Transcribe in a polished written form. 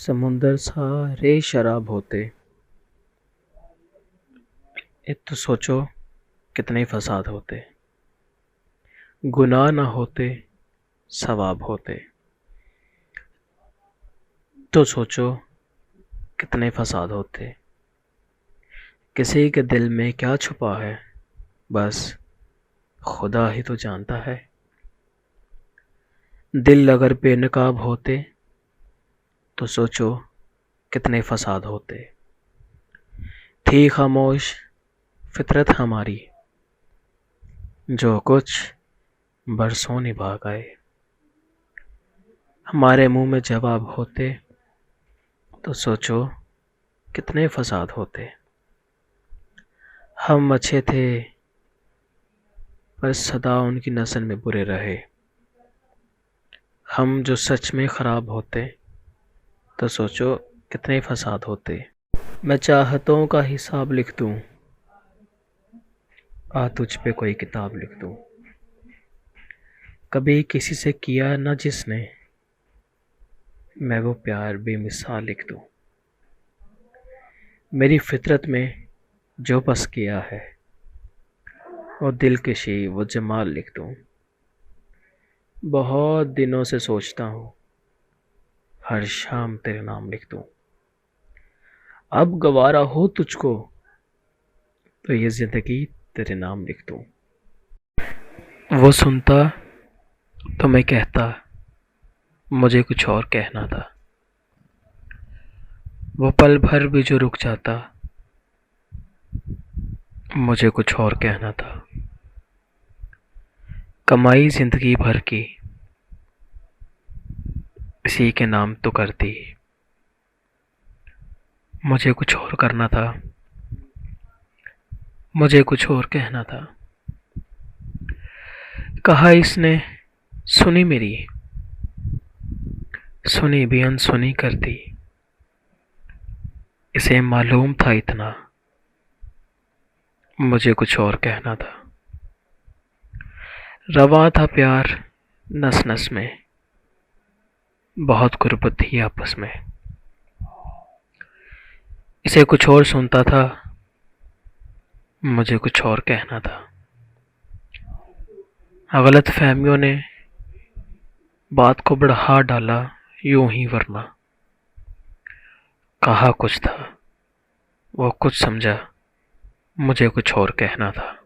समुंदर सारे शराब होते, एक तो सोचो कितने फसाद होते। गुनाह ना होते, सवाब होते, तो सोचो कितने फसाद होते। किसी के दिल में क्या छुपा है, बस खुदा ही तो जानता है। दिल अगर बेनकाब होते, तो सोचो कितने फसाद होते। थी खामोश फितरत हमारी, जो कुछ बरसों निभा गए। हमारे मुंह में जवाब होते, तो सोचो कितने फसाद होते। हम अच्छे थे, पर सदा उनकी नस्ल में बुरे रहे। हम जो सच में ख़राब होते, तो सोचो कितने फसाद होते। मैं चाहतों का हिसाब लिख दूं, आ तुझ पे कोई किताब लिख दूं। कभी किसी से किया ना जिसने, मैं वो प्यार बेमिसाल लिख दूं। मेरी फितरत में जो बस किया है, वो दिलकशी वो जमाल लिख दूं। बहुत दिनों से सोचता हूँ, हर शाम तेरे नाम लिख दूं। अब गवारा हो तुझको, तो ये जिंदगी तेरे नाम लिख दूं। वो सुनता तो मैं कहता, मुझे कुछ और कहना था। वो पल भर भी जो रुक जाता, मुझे कुछ और कहना था। कमाई जिंदगी भर की, इसी के नाम तो करती। मुझे कुछ और करना था, मुझे कुछ और कहना था। कहा इसने सुनी मेरी, सुनी भी अनसुनी कर दी। इसे मालूम था इतना, मुझे कुछ और कहना था। रवा था प्यार नस नस में, बहुत गुर्बत थी आपस में। इसे कुछ और सुनता था, मुझे कुछ और कहना था। गलत फहमियों ने बात को बढ़ा डाला यूं ही, वरना कहा कुछ था, वो कुछ समझा, मुझे कुछ और कहना था।